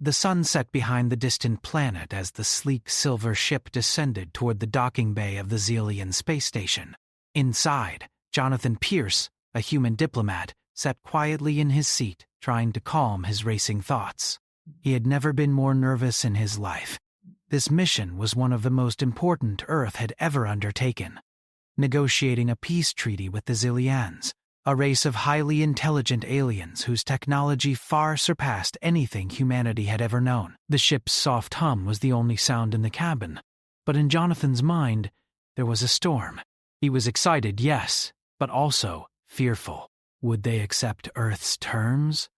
The sun set behind the distant planet as the sleek silver ship descended toward the docking bay of the Xelian space station. Inside, Jonathan Pierce, a human diplomat, sat quietly in his seat, trying to calm his racing thoughts. He had never been more nervous in his life. This mission was one of the most important Earth had ever undertaken. Negotiating a peace treaty with the Xelians, a race of highly intelligent aliens whose technology far surpassed anything humanity had ever known. The ship's soft hum was the only sound in the cabin, but in Jonathan's mind, there was a storm. He was excited, yes, but also fearful. Would they accept Earth's terms?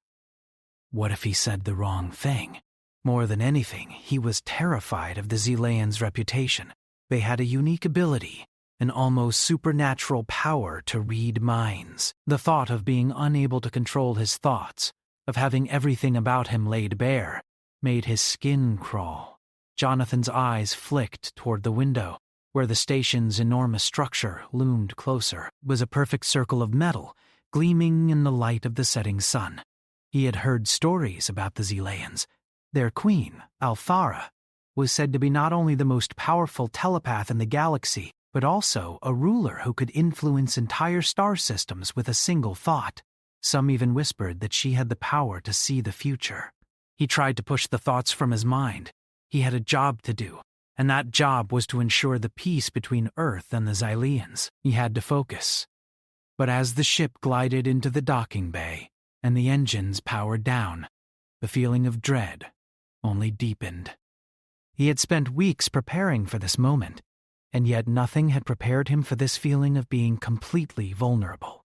What if he said the wrong thing? More than anything, he was terrified of the Xelians' reputation. They had a unique ability, an almost supernatural power to read minds. The thought of being unable to control his thoughts, of having everything about him laid bare, made his skin crawl. Jonathan's eyes flicked toward the window, where the station's enormous structure loomed closer. It was a perfect circle of metal, gleaming in the light of the setting sun. He had heard stories about the Xelians. Their queen, Althara, was said to be not only the most powerful telepath in the galaxy, but also a ruler who could influence entire star systems with a single thought. Some even whispered that she had the power to see the future. He tried to push the thoughts from his mind. He had a job to do, and that job was to ensure the peace between Earth and the Xelians. He had to focus. But as the ship glided into the docking bay, and the engines powered down, the feeling of dread only deepened. He had spent weeks preparing for this moment, and yet nothing had prepared him for this feeling of being completely vulnerable.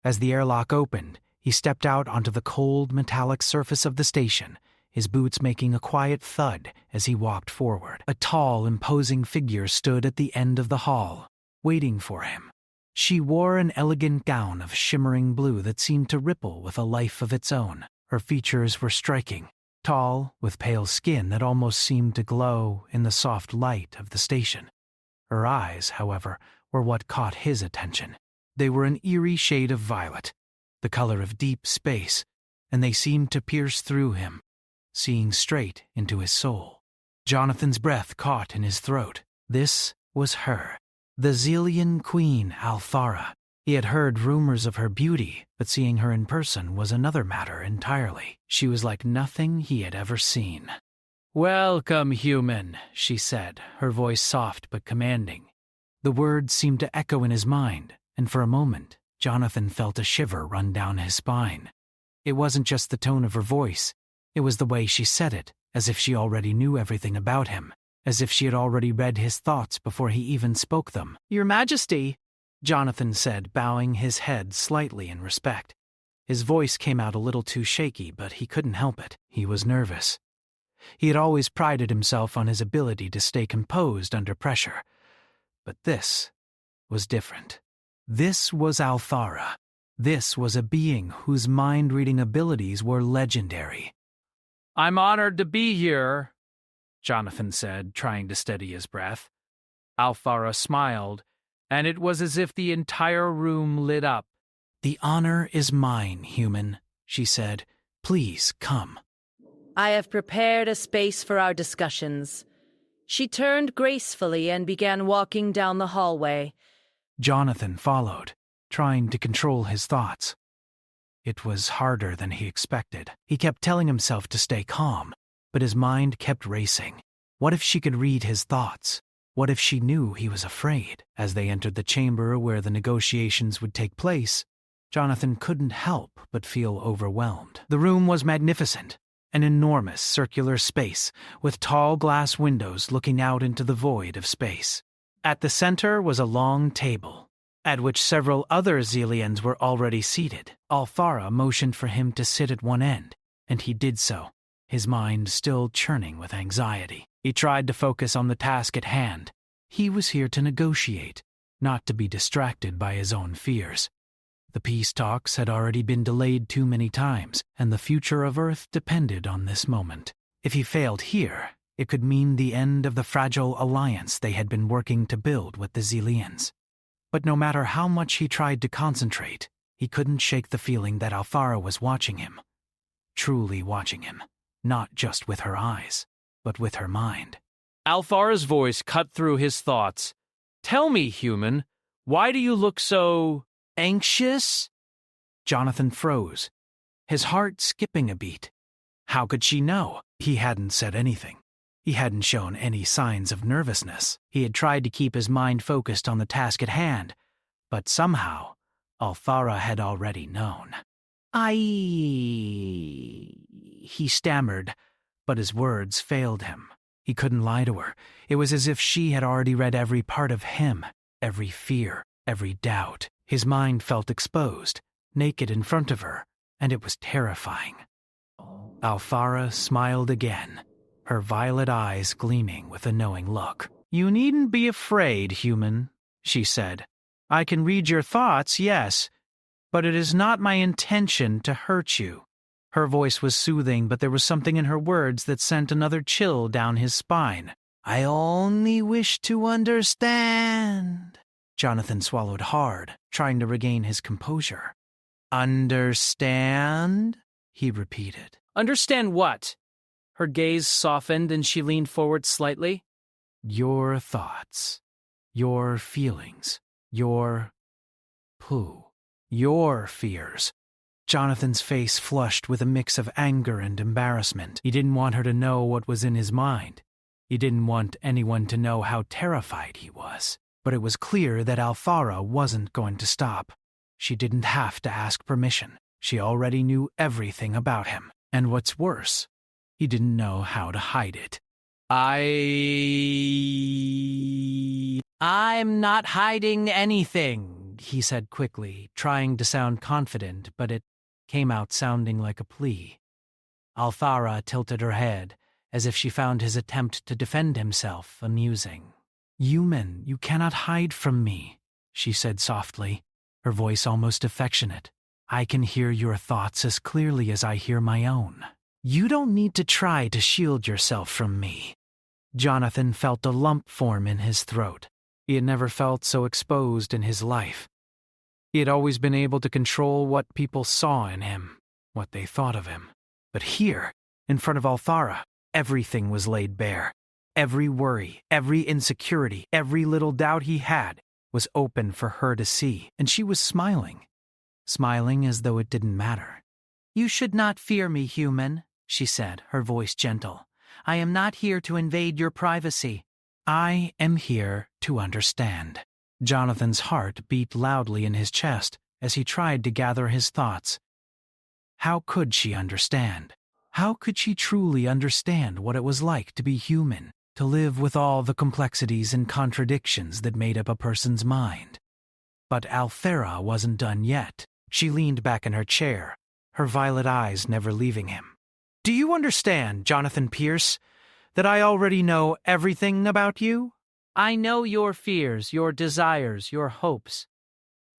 As the airlock opened, he stepped out onto the cold, metallic surface of the station, his boots making a quiet thud as he walked forward. A tall, imposing figure stood at the end of the hall, waiting for him. She wore an elegant gown of shimmering blue that seemed to ripple with a life of its own. Her features were striking, tall, with pale skin that almost seemed to glow in the soft light of the station. Her eyes, however, were what caught his attention. They were an eerie shade of violet, the color of deep space, and they seemed to pierce through him, seeing straight into his soul. Jonathan's breath caught in his throat. This was her, the Xelian queen Althara. He had heard rumors of her beauty, but seeing her in person was another matter entirely. She was like nothing he had ever seen. "Welcome, human," she said, her voice soft but commanding. The words seemed to echo in his mind, and for a moment, Jonathan felt a shiver run down his spine. It wasn't just the tone of her voice, it was the way she said it, as if she already knew everything about him, as if she had already read his thoughts before he even spoke them. "Your Majesty," Jonathan said, bowing his head slightly in respect. His voice came out a little too shaky, but he couldn't help it. He was nervous. He had always prided himself on his ability to stay composed under pressure. But this was different. This was Althara. This was a being whose mind-reading abilities were legendary. "I'm honored to be here," Jonathan said, trying to steady his breath. Althara smiled, and it was as if the entire room lit up. "The honor is mine, human," she said. "Please come." "I have prepared a space for our discussions." She turned gracefully and began walking down the hallway. Jonathan followed, trying to control his thoughts. It was harder than he expected. He kept telling himself to stay calm, but his mind kept racing. What if she could read his thoughts? What if she knew he was afraid? As they entered the chamber where the negotiations would take place, Jonathan couldn't help but feel overwhelmed. The room was magnificent, an enormous circular space with tall glass windows looking out into the void of space. At the center was a long table, at which several other Xelians were already seated. Althara motioned for him to sit at one end, and he did so, his mind still churning with anxiety. He tried to focus on the task at hand. He was here to negotiate, not to be distracted by his own fears. The peace talks had already been delayed too many times, and the future of Earth depended on this moment. If he failed here, it could mean the end of the fragile alliance they had been working to build with the Xelians. But no matter how much he tried to concentrate, he couldn't shake the feeling that Althara was watching him. Truly watching him. not just with her eyes, but with her mind. Alfara's voice cut through his thoughts. "Tell me, human, why do you look so anxious?" Jonathan froze, his heart skipping a beat. How could she know? He hadn't said anything. He hadn't shown any signs of nervousness. He had tried to keep his mind focused on the task at hand, but somehow, Alfara had already known. He stammered, but his words failed him. He couldn't lie to her. It was as if she had already read every part of him, every fear, every doubt. His mind felt exposed, naked in front of her, and it was terrifying. Alfara smiled again, her violet eyes gleaming with a knowing look. "You needn't be afraid, human," she said. "I can read your thoughts, yes, but it is not my intention to hurt you." Her voice was soothing, but there was something in her words that sent another chill down his spine. "I only wish to understand." Jonathan swallowed hard, trying to regain his composure. "Understand?" he repeated. "Understand what?" Her gaze softened and she leaned forward slightly. "Your thoughts, your feelings, your fears." Jonathan's face flushed with a mix of anger and embarrassment. He didn't want her to know what was in his mind. He didn't want anyone to know how terrified he was. But it was clear that Alfara wasn't going to stop. She didn't have to ask permission. She already knew everything about him. And what's worse, he didn't know how to hide it. I'm not hiding anything," he said quickly, trying to sound confident, but it came out sounding like a plea. Alfara tilted her head, as if she found his attempt to defend himself amusing. "Human, you cannot hide from me," she said softly, her voice almost affectionate. "I can hear your thoughts as clearly as I hear my own. You don't need to try to shield yourself from me." Jonathan felt a lump form in his throat. He had never felt so exposed in his life. He had always been able to control what people saw in him, what they thought of him. But here, in front of Alfara, everything was laid bare. Every worry, every insecurity, every little doubt he had was open for her to see, and she was smiling as though it didn't matter. "You should not fear me, human," she said, her voice gentle. "I am not here to invade your privacy. I am here to understand." Jonathan's heart beat loudly in his chest as he tried to gather his thoughts. How could she understand? How could she truly understand what it was like to be human, to live with all the complexities and contradictions that made up a person's mind? But Alfara wasn't done yet. She leaned back in her chair, her violet eyes never leaving him. "Do you understand, Jonathan Pierce, that I already know everything about you? I know your fears, your desires, your hopes.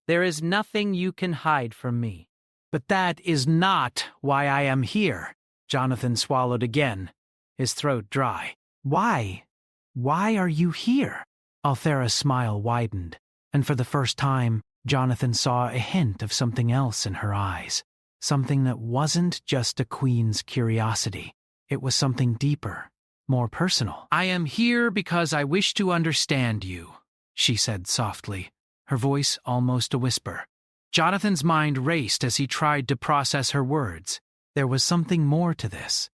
There is nothing you can hide from me. But that is not why I am here." Jonathan swallowed again, his throat dry. "Why? Why are you here?" Alfara's smile widened, and for the first time, Jonathan saw a hint of something else in her eyes. Something that wasn't just a queen's curiosity. It was something deeper, more personal. "I am here because I wish to understand you," she said softly, her voice almost a whisper. Jonathan's mind raced as he tried to process her words. There was something more to this.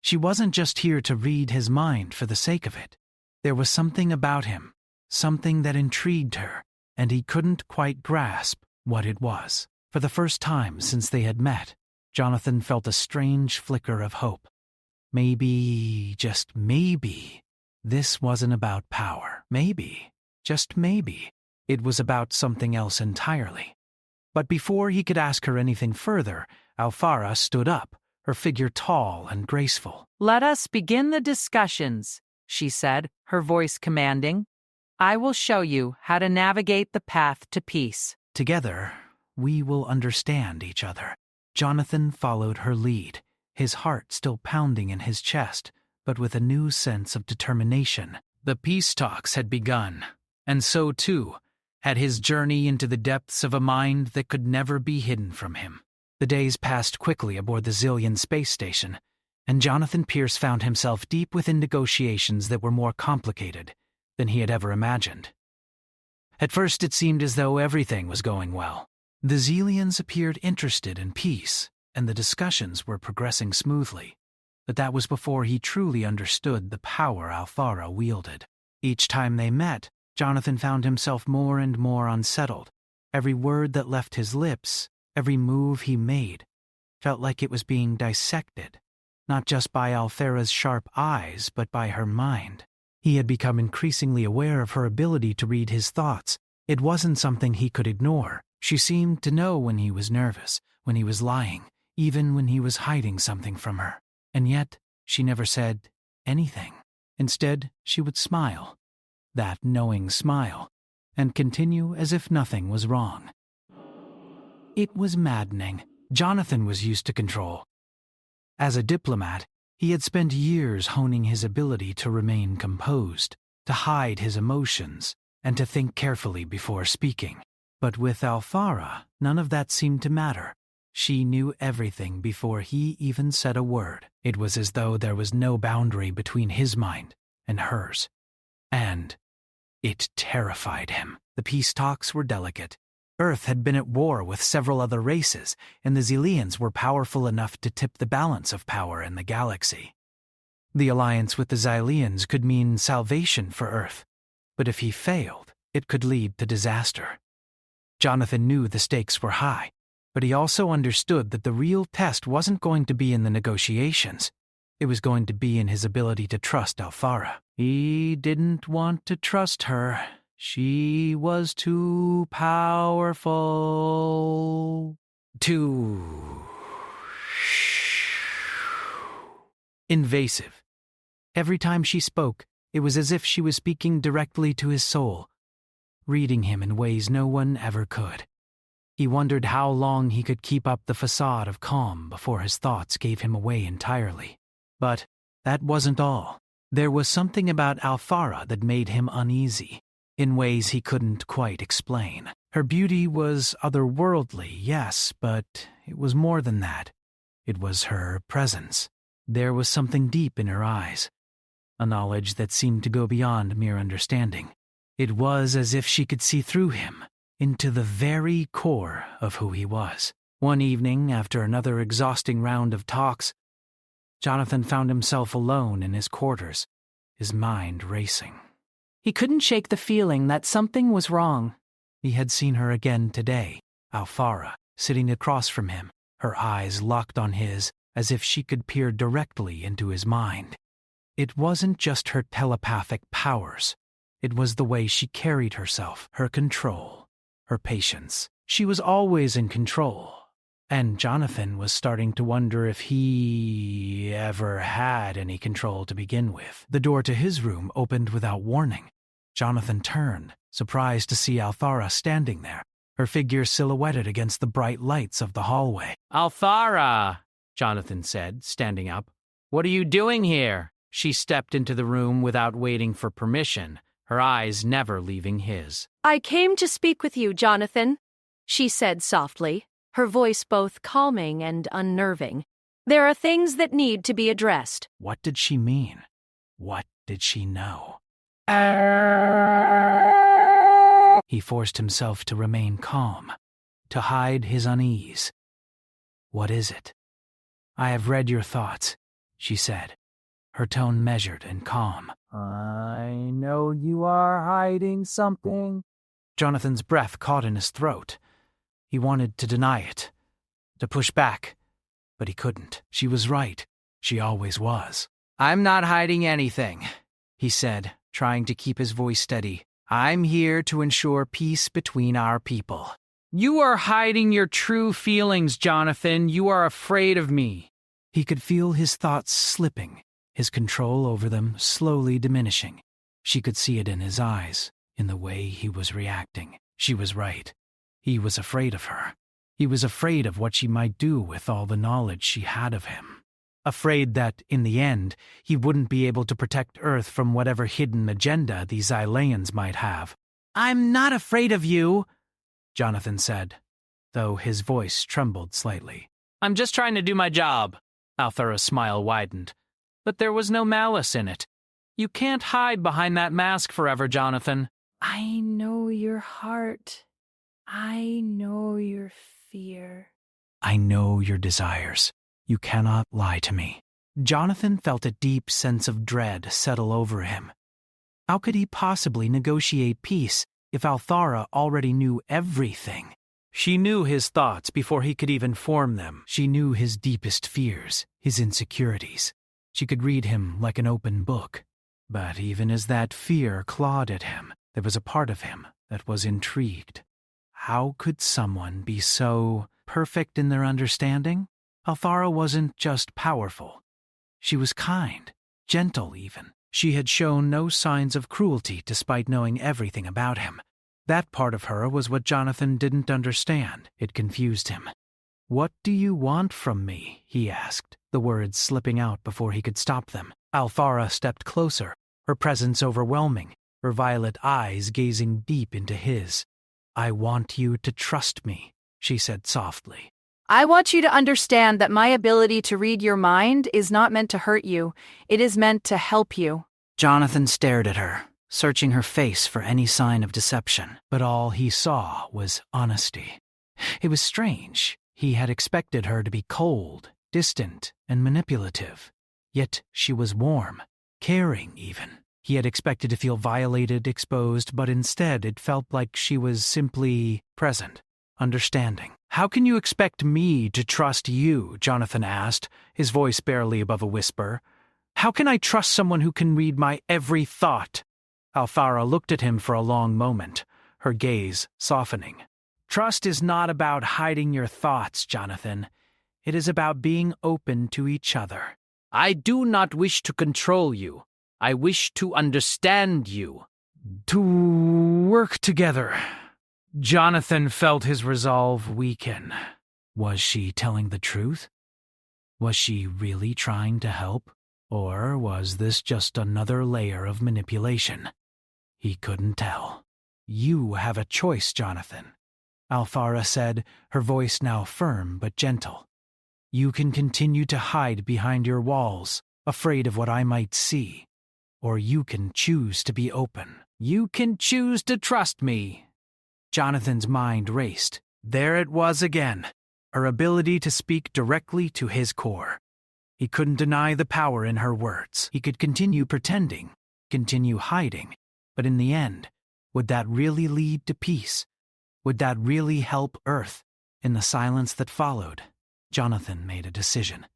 She wasn't just here to read his mind for the sake of it. There was something about him, something that intrigued her, and he couldn't quite grasp what it was. For the first time since they had met, Jonathan felt a strange flicker of hope. Maybe, just maybe, this wasn't about power. Maybe, just maybe, it was about something else entirely. But before he could ask her anything further, Alfara stood up, her figure tall and graceful. "Let us begin the discussions," she said, her voice commanding. "I will show you how to navigate the path to peace. Together, we will understand each other." Jonathan followed her lead, his heart still pounding in his chest, but with a new sense of determination. The peace talks had begun, and so, too, had his journey into the depths of a mind that could never be hidden from him. The days passed quickly aboard the Zillion space station, and Jonathan Pierce found himself deep within negotiations that were more complicated than he had ever imagined. At first it seemed as though everything was going well. The Xelians appeared interested in peace, and the discussions were progressing smoothly. But that was before he truly understood the power Althara wielded. Each time they met, Jonathan found himself more and more unsettled. Every word that left his lips, every move he made, felt like it was being dissected, not just by Althara's sharp eyes, but by her mind. He had become increasingly aware of her ability to read his thoughts. It wasn't something he could ignore. She seemed to know when he was nervous, when he was lying, even when he was hiding something from her. And yet, she never said anything. Instead, she would smile, that knowing smile, and continue as if nothing was wrong. It was maddening. Jonathan was used to control. As a diplomat, he had spent years honing his ability to remain composed, to hide his emotions, and to think carefully before speaking. But with Althara, none of that seemed to matter. She knew everything before he even said a word. It was as though there was no boundary between his mind and hers. And it terrified him. The peace talks were delicate. Earth had been at war with several other races, and the Xelians were powerful enough to tip the balance of power in the galaxy. The alliance with the Xyleans could mean salvation for Earth, but if he failed, it could lead to disaster. Jonathan knew the stakes were high, but he also understood that the real test wasn't going to be in the negotiations. It was going to be in his ability to trust Althara. He didn't want to trust her. She was too powerful. Too invasive. Every time she spoke, it was as if she was speaking directly to his soul, reading him in ways no one ever could. He wondered how long he could keep up the facade of calm before his thoughts gave him away entirely. But that wasn't all. There was something about Althara that made him uneasy, in ways he couldn't quite explain. Her beauty was otherworldly, yes, but it was more than that. It was her presence. There was something deep in her eyes, a knowledge that seemed to go beyond mere understanding. It was as if she could see through him, into the very core of who he was. One evening, after another exhausting round of talks, Jonathan found himself alone in his quarters, his mind racing. He couldn't shake the feeling that something was wrong. He had seen her again today, Althara, sitting across from him, her eyes locked on his, as if she could peer directly into his mind. It wasn't just her telepathic powers. It was the way she carried herself, her control, her patience. She was always in control, and Jonathan was starting to wonder if he ever had any control to begin with. The door to his room opened without warning. Jonathan turned, surprised to see Althara standing there, her figure silhouetted against the bright lights of the hallway. "Althara," Jonathan said, standing up. "What are you doing here?" She stepped into the room without waiting for permission, her eyes never leaving his. "I came to speak with you, Jonathan," she said softly, her voice both calming and unnerving. "There are things that need to be addressed." What did she mean? What did she know? He forced himself to remain calm, to hide his unease. "What is it?" "I have read your thoughts," she said, her tone measured and calm. "I know you are hiding something." Jonathan's breath caught in his throat. He wanted to deny it, to push back, but he couldn't. She was right. She always was. "I'm not hiding anything," he said, trying to keep his voice steady. "I'm here to ensure peace between our people." "You are hiding your true feelings, Jonathan. You are afraid of me." He could feel his thoughts slipping, his control over them slowly diminishing. She could see it in his eyes, in the way he was reacting. She was right. He was afraid of her. He was afraid of what she might do with all the knowledge she had of him. Afraid that, in the end, he wouldn't be able to protect Earth from whatever hidden agenda these Xyleans might have. "I'm not afraid of you," Jonathan said, though his voice trembled slightly. "I'm just trying to do my job." Althara's smile widened. But there was no malice in it. You can't hide behind that mask forever, Jonathan. I know your heart. I know your fear. I know your desires. You cannot lie to me. Jonathan felt a deep sense of dread settle over him. How could he possibly negotiate peace if Althara already knew everything? She knew his thoughts before he could even form them. She knew his deepest fears, his insecurities. She could read him like an open book. But even as that fear clawed at him, there was a part of him that was intrigued. How could someone be so perfect in their understanding? Althara wasn't just powerful. She was kind, gentle even. She had shown no signs of cruelty despite knowing everything about him. That part of her was what Jonathan didn't understand. It confused him. "What do you want from me?" he asked, the words slipping out before he could stop them. Althara stepped closer, her presence overwhelming, her violet eyes gazing deep into his. "I want you to trust me," she said softly. I want you to understand that my ability to read your mind is not meant to hurt you. It is meant to help you. Jonathan stared at her, searching her face for any sign of deception, but all he saw was honesty. It was strange. He had expected her to be cold, distant, and manipulative. Yet she was warm, caring even. He had expected to feel violated, exposed, but instead it felt like she was simply present, understanding. "How can you expect me to trust you?" Jonathan asked, his voice barely above a whisper. "How can I trust someone who can read my every thought?" Althara looked at him for a long moment, her gaze softening. "Trust is not about hiding your thoughts, Jonathan. It is about being open to each other." I do not wish to control you. I wish to understand you. "To work together." Jonathan felt his resolve weaken. Was she telling the truth? Was she really trying to help? Or was this just another layer of manipulation? He couldn't tell. "You have a choice, Jonathan," Althara said, her voice now firm but gentle. "You can continue to hide behind your walls, afraid of what I might see. Or you can choose to be open. You can choose to trust me." Jonathan's mind raced. There it was again, her ability to speak directly to his core. He couldn't deny the power in her words. He could continue pretending, continue hiding, but in the end, would that really lead to peace? Would that really help Earth? In the silence that followed, Jonathan made a decision.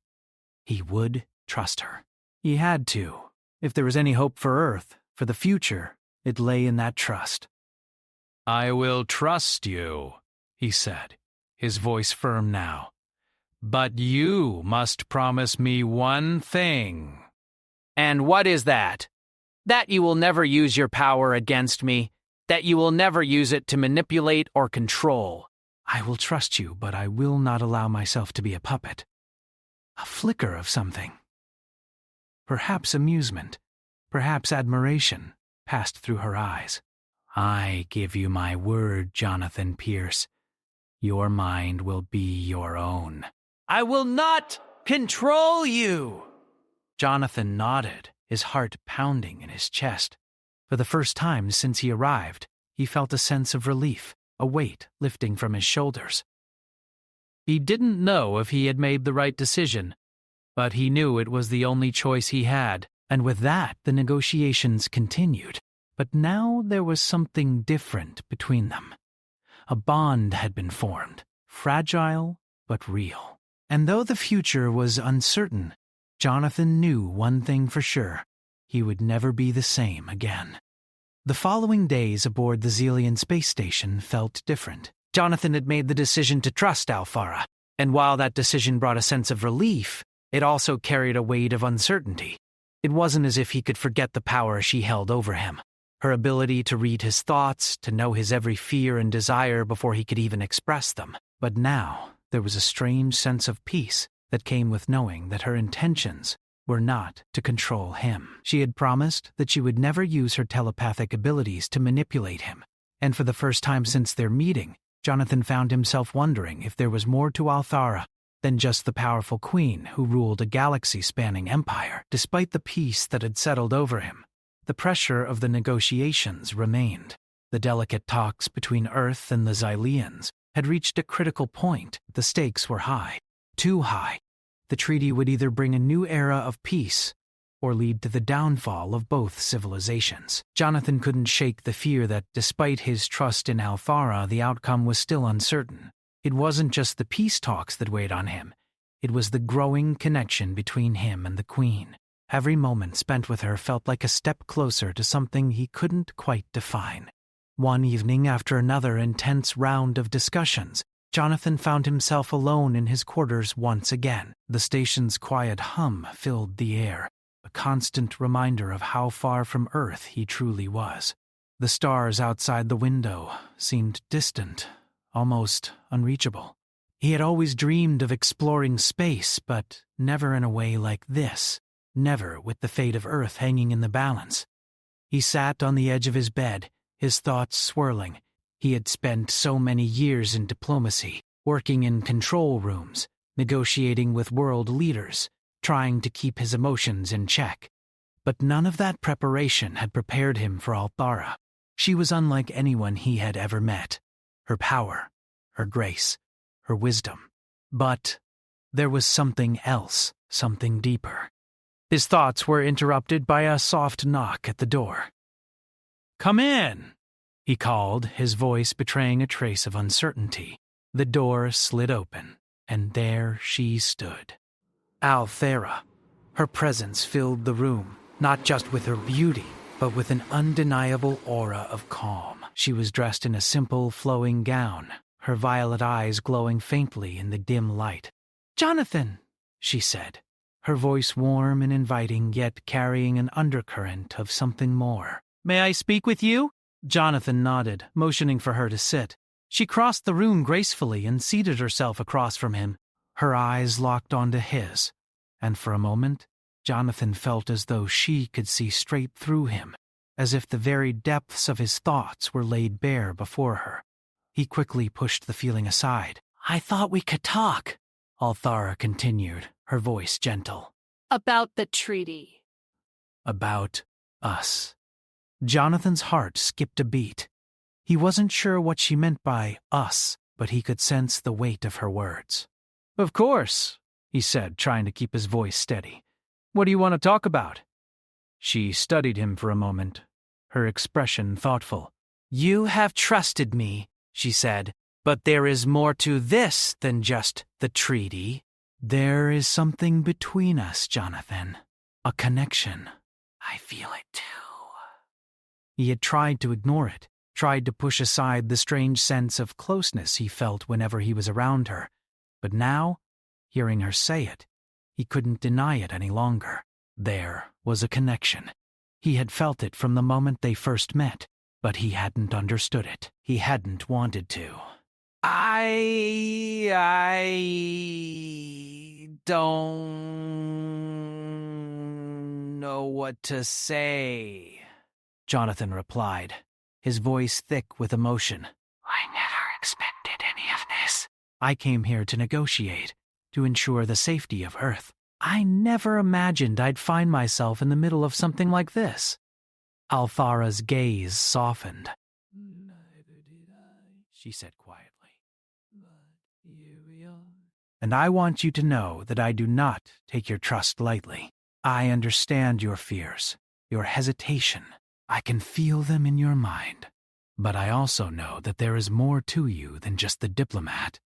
He would trust her. He had to. If there was any hope for Earth, for the future, it lay in that trust. "I will trust you," he said, his voice firm now. "But you must promise me one thing." "And what is that?" "That you will never use your power against me. That you will never use it to manipulate or control." "I will trust you, but I will not allow myself to be a puppet." A flicker of something. Perhaps amusement, perhaps admiration, passed through her eyes. "I give you my word, Jonathan Pierce. Your mind will be your own." "I will not control you." Jonathan nodded, his heart pounding in his chest. For the first time since he arrived, he felt a sense of relief, a weight lifting from his shoulders. He didn't know if he had made the right decision, but he knew it was the only choice he had. And with that, the negotiations continued. But now there was something different between them. A bond had been formed, fragile but real. And though the future was uncertain, Jonathan knew one thing for sure. He would never be the same again. The following days aboard the Xelian space station felt different. Jonathan had made the decision to trust Althara, and while that decision brought a sense of relief, it also carried a weight of uncertainty. It wasn't as if he could forget the power she held over him. Her ability to read his thoughts, to know his every fear and desire before he could even express them. But now, there was a strange sense of peace that came with knowing that her intentions were not to control him. She had promised that she would never use her telepathic abilities to manipulate him, and for the first time since their meeting, Jonathan found himself wondering if there was more to Althara than just the powerful queen who ruled a galaxy-spanning empire. Despite the peace that had settled over him, the pressure of the negotiations remained. The delicate talks between Earth and the Xyleans had reached a critical point. The stakes were high, too high. The treaty would either bring a new era of peace or lead to the downfall of both civilizations. Jonathan couldn't shake the fear that, despite his trust in Althara, the outcome was still uncertain. It wasn't just the peace talks that weighed on him. It was the growing connection between him and the Queen. Every moment spent with her felt like a step closer to something he couldn't quite define. One evening, after another intense round of discussions, Jonathan found himself alone in his quarters once again. The station's quiet hum filled the air, a constant reminder of how far from Earth he truly was. The stars outside the window seemed distant, almost unreachable. He had always dreamed of exploring space, but never in a way like this, never with the fate of Earth hanging in the balance. He sat on the edge of his bed, his thoughts swirling. He had spent so many years in diplomacy, working in control rooms, negotiating with world leaders, trying to keep his emotions in check. But none of that preparation had prepared him for Althara. She was unlike anyone he had ever met. Her power, her grace, her wisdom. But there was something else, something deeper. His thoughts were interrupted by a soft knock at the door. "Come in," he called, his voice betraying a trace of uncertainty. The door slid open, and there she stood. Althara. Her presence filled the room, not just with her beauty, but with an undeniable aura of calm. She was dressed in a simple, flowing gown, her violet eyes glowing faintly in the dim light. "Jonathan," she said, her voice warm and inviting, yet carrying an undercurrent of something more. "May I speak with you?" Jonathan nodded, motioning for her to sit. She crossed the room gracefully and seated herself across from him. Her eyes locked onto his, and for a moment, Jonathan felt as though she could see straight through him, as if the very depths of his thoughts were laid bare before her. He quickly pushed the feeling aside. "I thought we could talk," Althara continued, her voice gentle. About the treaty. "About us." Jonathan's heart skipped a beat. He wasn't sure what she meant by us, but he could sense the weight of her words. "Of course," he said, trying to keep his voice steady. "What do you want to talk about?" She studied him for a moment, her expression thoughtful. "You have trusted me," she said, "but there is more to this than just the treaty. There is something between us, Jonathan. A connection. I feel it too." He had tried to ignore it, tried to push aside the strange sense of closeness he felt whenever he was around her. But now, hearing her say it, he couldn't deny it any longer. There was a connection. He had felt it from the moment they first met, but he hadn't understood it. He hadn't wanted to. I don't know what to say," Jonathan replied, his voice thick with emotion. "I never expected any of this. I came here to negotiate, to ensure the safety of Earth. I never imagined I'd find myself in the middle of something like this." Althara's gaze softened. "Neither did I," she said quietly. "But here we are. And I want you to know that I do not take your trust lightly. I understand your fears, your hesitation. I can feel them in your mind. But I also know that there is more to you than just the diplomat,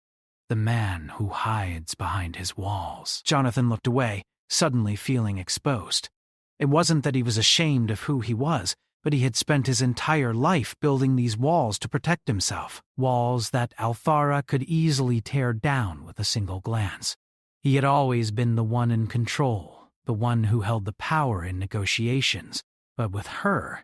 the man who hides behind his walls." Jonathan looked away, suddenly feeling exposed. It wasn't that he was ashamed of who he was, but he had spent his entire life building these walls to protect himself, walls that Althara could easily tear down with a single glance. He had always been the one in control, the one who held the power in negotiations, but with her,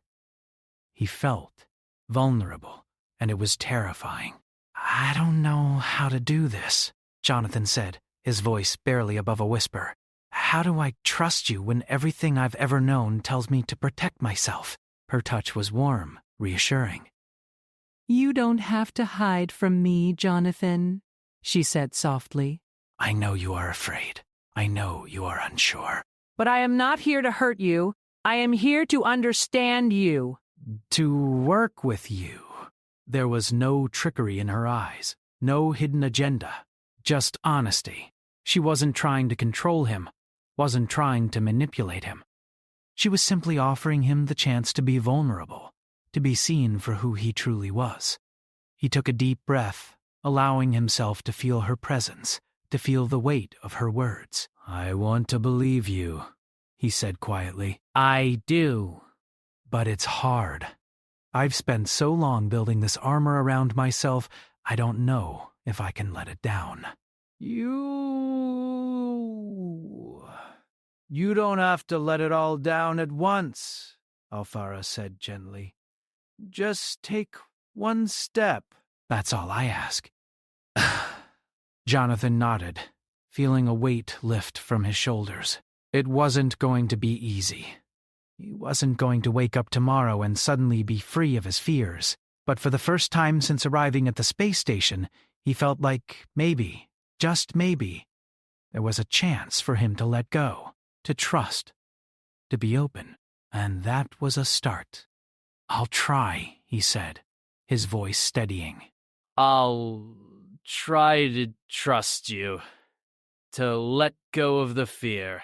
he felt vulnerable, and it was terrifying. "I don't know how to do this," Jonathan said, his voice barely above a whisper. "How do I trust you when everything I've ever known tells me to protect myself?" Her touch was warm, reassuring. "You don't have to hide from me, Jonathan," she said softly. I know you are afraid. I know you are unsure. But I am not here to hurt you. I am here to understand you. To work with you. There was no trickery in her eyes, no hidden agenda, just honesty. She wasn't trying to control him, wasn't trying to manipulate him. She was simply offering him the chance to be vulnerable, to be seen for who he truly was. He took a deep breath, allowing himself to feel her presence, to feel the weight of her words. I want to believe you, he said quietly. I do. But it's hard. I've spent so long building this armor around myself, I don't know if I can let it down. You don't have to let it all down at once, Alfara said gently. Just take one step. That's all I ask. Jonathan nodded, feeling a weight lift from his shoulders. It wasn't going to be easy. He wasn't going to wake up tomorrow and suddenly be free of his fears. But for the first time since arriving at the space station, he felt like maybe, just maybe, there was a chance for him to let go, to trust, to be open. And that was a start. I'll try, he said, his voice steadying. I'll try to trust you, to let go of the fear.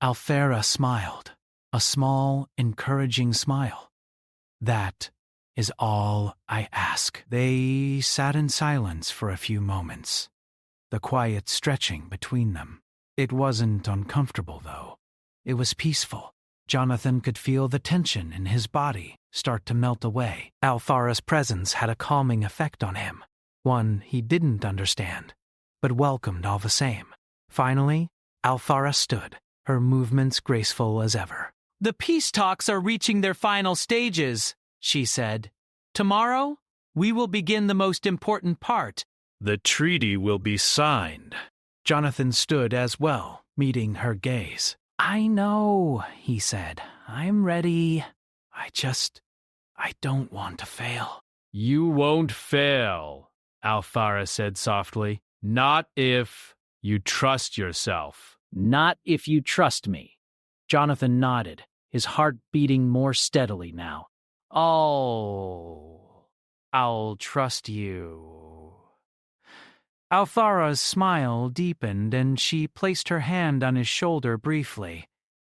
Alfara smiled, a small, encouraging smile. That is all I ask. They sat in silence for a few moments, the quiet stretching between them. It wasn't uncomfortable, though. It was peaceful. Jonathan could feel the tension in his body start to melt away. Alfara's presence had a calming effect on him, one he didn't understand, but welcomed all the same. Finally, Alfara stood, her movements graceful as ever. The peace talks are reaching their final stages, she said. Tomorrow, we will begin the most important part. The treaty will be signed. Jonathan stood as well, meeting her gaze. I know, he said. I'm ready. I don't want to fail. You won't fail, Alfara said softly. Not if you trust yourself. Not if you trust me. Jonathan nodded, his heart beating more steadily now. Oh, I'll trust you. Alfara's smile deepened and she placed her hand on his shoulder briefly.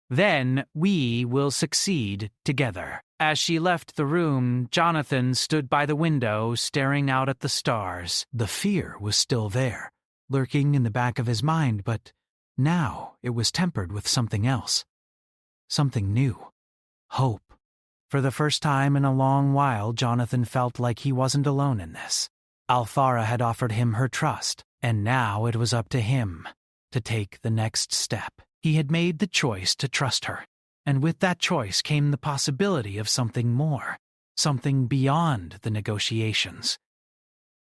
Then we will succeed together. As she left the room, Jonathan stood by the window, staring out at the stars. The fear was still there, lurking in the back of his mind, but now it was tempered with something else. Something new. Hope. For the first time in a long while, Jonathan felt like he wasn't alone in this. Alfara had offered him her trust, and now it was up to him to take the next step. He had made the choice to trust her, and with that choice came the possibility of something more, something beyond the negotiations,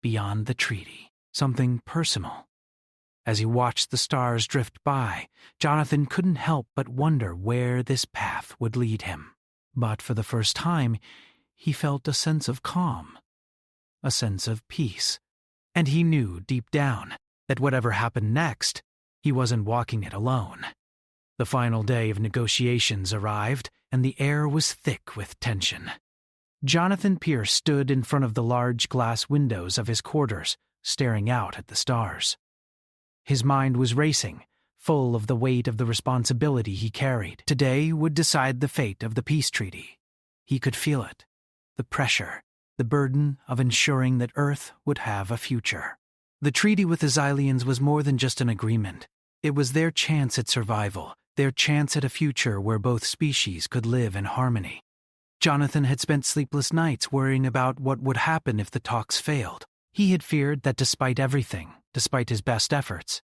beyond the treaty, something personal. As he watched the stars drift by, Jonathan couldn't help but wonder where this path would lead him. But for the first time, he felt a sense of calm, a sense of peace, and he knew deep down that whatever happened next, he wasn't walking it alone. The final day of negotiations arrived, and the air was thick with tension. Jonathan Pierce stood in front of the large glass windows of his quarters, staring out at the stars. His mind was racing, full of the weight of the responsibility he carried. Today would decide the fate of the peace treaty. He could feel it, the pressure, the burden of ensuring that Earth would have a future. The treaty with the Xylians was more than just an agreement. It was their chance at survival, their chance at a future where both species could live in harmony. Jonathan had spent sleepless nights worrying about what would happen if the talks failed. He had feared that despite everything, despite his best efforts,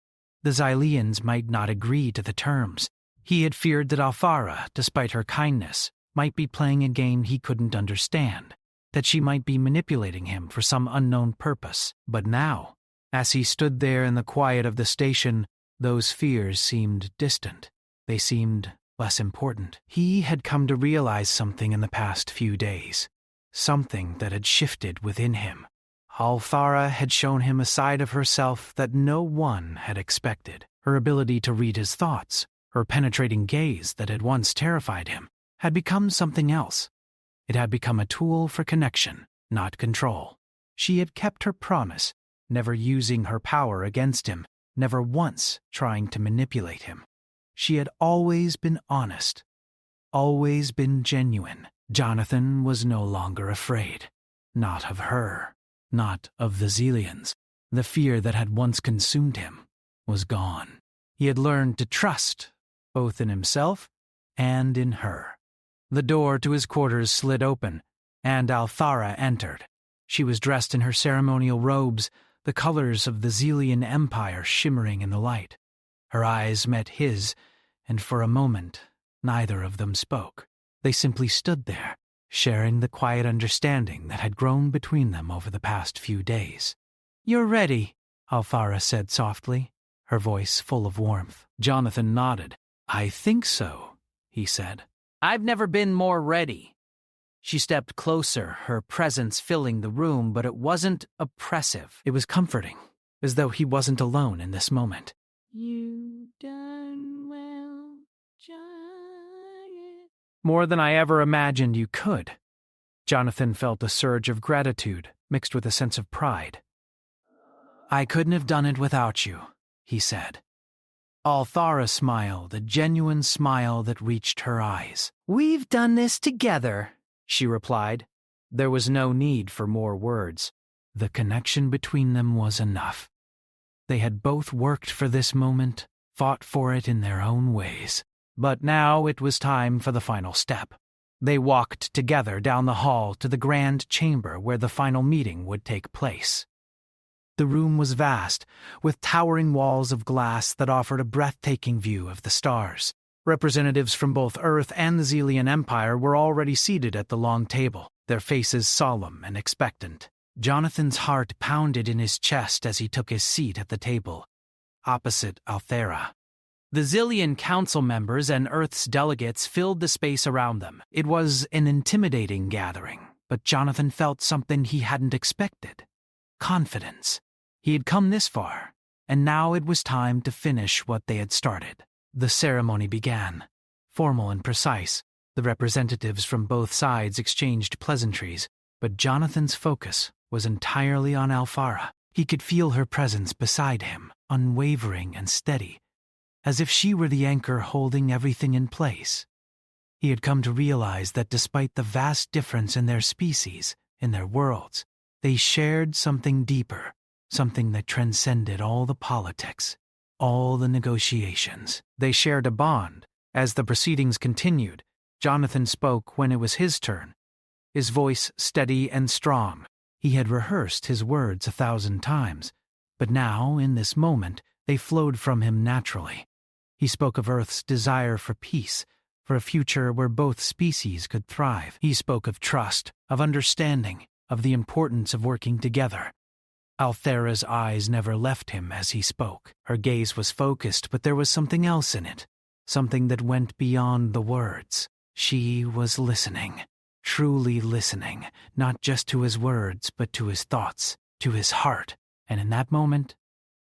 the Xylians might not agree to the terms. He had feared that Alfara, despite her kindness, might be playing a game he couldn't understand, that she might be manipulating him for some unknown purpose. But now, as he stood there in the quiet of the station, those fears seemed distant. They seemed less important. He had come to realize something in the past few days, something that had shifted within him, Althara had shown him a side of herself that no one had expected. Her ability to read his thoughts, her penetrating gaze that had once terrified him, had become something else. It had become a tool for connection, not control. She had kept her promise, never using her power against him, never once trying to manipulate him. She had always been honest, always been genuine. Jonathan was no longer afraid. Not of her, not of the Zelians. The fear that had once consumed him was gone. He had learned to trust, both in himself and in her. The door to his quarters slid open, and Althara entered. She was dressed in her ceremonial robes, the colors of the Zelian Empire shimmering in the light. Her eyes met his, and for a moment, neither of them spoke. They simply stood there, sharing the quiet understanding that had grown between them over the past few days. "You're ready," Althara said softly, her voice full of warmth. Jonathan nodded. "I think so," he said. "I've never been more ready." She stepped closer, her presence filling the room, but it wasn't oppressive. It was comforting, as though he wasn't alone in this moment. "You done well, giant." More than I ever imagined you could. Jonathan felt a surge of gratitude, mixed with a sense of pride. "I couldn't have done it without you," he said. Althara smiled, a genuine smile that reached her eyes. "We've done this together," she replied. There was no need for more words. The connection between them was enough. They had both worked for this moment, fought for it in their own ways. But now it was time for the final step. They walked together down the hall to the grand chamber where the final meeting would take place. The room was vast, with towering walls of glass that offered a breathtaking view of the stars. Representatives from both Earth and the Zelian Empire were already seated at the long table, their faces solemn and expectant. Jonathan's heart pounded in his chest as he took his seat at the table, opposite Althara. The Zelian council members and Earth's delegates filled the space around them. It was an intimidating gathering, but Jonathan felt something he hadn't expected. Confidence. He had come this far, and now it was time to finish what they had started. The ceremony began. Formal and precise, the representatives from both sides exchanged pleasantries, but Jonathan's focus was entirely on Althara. He could feel her presence beside him, unwavering and steady, as if she were the anchor holding everything in place. He had come to realize that despite the vast difference in their species, in their worlds, they shared something deeper, something that transcended all the politics, all the negotiations. They shared a bond. As the proceedings continued, Jonathan spoke when it was his turn, his voice steady and strong. He had rehearsed his words 1,000 times, but now, in this moment, they flowed from him naturally. He spoke of Earth's desire for peace, for a future where both species could thrive. He spoke of trust, of understanding, of the importance of working together. Althara's eyes never left him as he spoke. Her gaze was focused, but there was something else in it, something that went beyond the words. She was listening, truly listening, not just to his words, but to his thoughts, to his heart. And in that moment,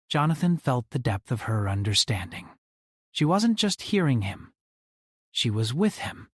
Jonathan felt the depth of her understanding. She wasn't just hearing him. She was with him,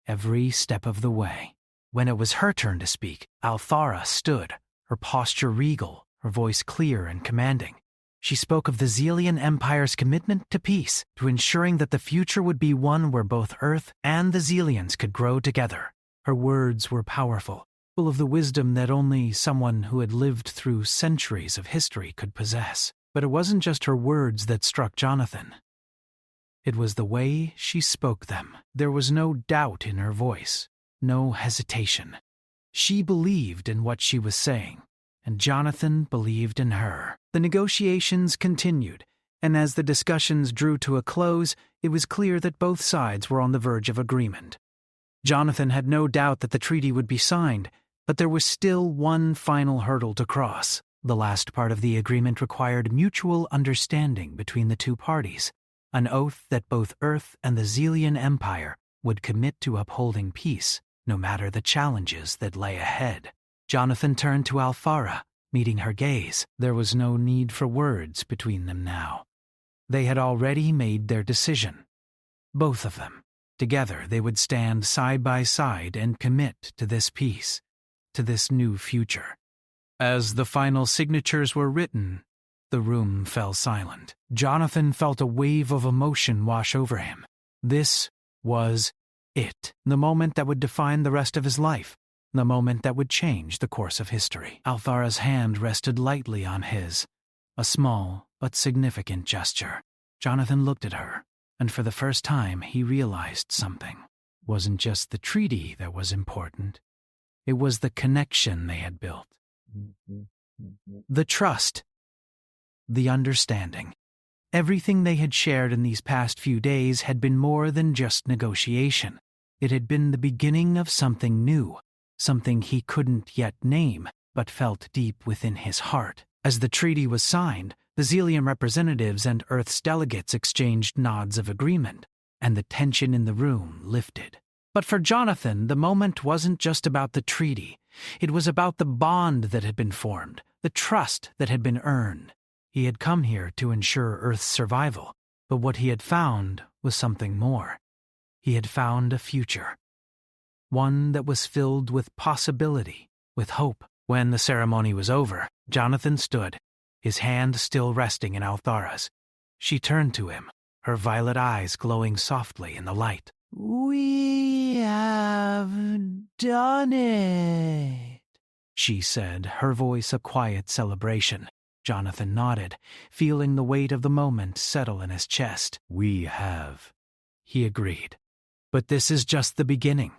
every step of the way. When it was her turn to speak, Althara stood, her posture regal, her voice clear and commanding. She spoke of the Zelian Empire's commitment to peace, to ensuring that the future would be one where both Earth and the Zelians could grow together. Her words were powerful, full of the wisdom that only someone who had lived through centuries of history could possess. But it wasn't just her words that struck Jonathan. It was the way she spoke them. There was no doubt in her voice, no hesitation. She believed in what she was saying, and Jonathan believed in her. The negotiations continued, and as the discussions drew to a close, it was clear that both sides were on the verge of agreement. Jonathan had no doubt that the treaty would be signed, but there was still one final hurdle to cross. The last part of the agreement required mutual understanding between the two parties, an oath that both Earth and the Zelian Empire would commit to upholding peace, no matter the challenges that lay ahead. Jonathan turned to Althara, Meeting her gaze, there was no need for words between them now. They had already made their decision. Both of them. Together they would stand side by side and commit to this peace, to this new future. As the final signatures were written, the room fell silent. Jonathan felt a wave of emotion wash over him. This was it, the moment that would define the rest of his life, the moment that would change the course of history. Althara's hand rested lightly on his, a small but significant gesture. Jonathan looked at her, and for the first time he realized something. It wasn't just the treaty that was important. It was the connection they had built. The trust. The understanding. Everything they had shared in these past few days had been more than just negotiation. It had been the beginning of something new, something he couldn't yet name, but felt deep within his heart. As the treaty was signed, the Xelian representatives and Earth's delegates exchanged nods of agreement, and the tension in the room lifted. But for Jonathan, the moment wasn't just about the treaty. It was about the bond that had been formed, the trust that had been earned. He had come here to ensure Earth's survival, but what he had found was something more. He had found a future. One that was filled with possibility, with hope. When the ceremony was over, Jonathan stood, his hand still resting in Althara's. She turned to him, her violet eyes glowing softly in the light. "We have done it," she said, her voice a quiet celebration. Jonathan nodded, feeling the weight of the moment settle in his chest. "We have," he agreed. "But this is just the beginning."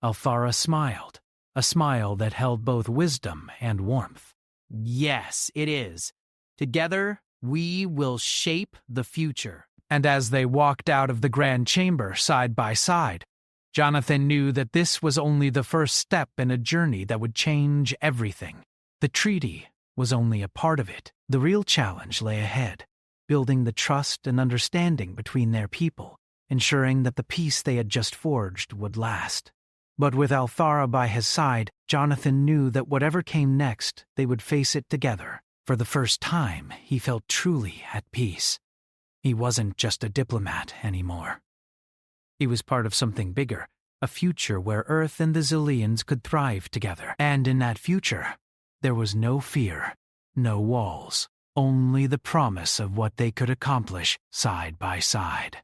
Althara smiled, a smile that held both wisdom and warmth. "Yes, it is. Together, we will shape the future." And as they walked out of the grand chamber side by side, Jonathan knew that this was only the first step in a journey that would change everything. The treaty was only a part of it. The real challenge lay ahead, building the trust and understanding between their people, ensuring that the peace they had just forged would last. But with Althara by his side, Jonathan knew that whatever came next, they would face it together. For the first time, he felt truly at peace. He wasn't just a diplomat anymore. He was part of something bigger, a future where Earth and the Xilians could thrive together. And in that future, there was no fear, no walls, only the promise of what they could accomplish side by side.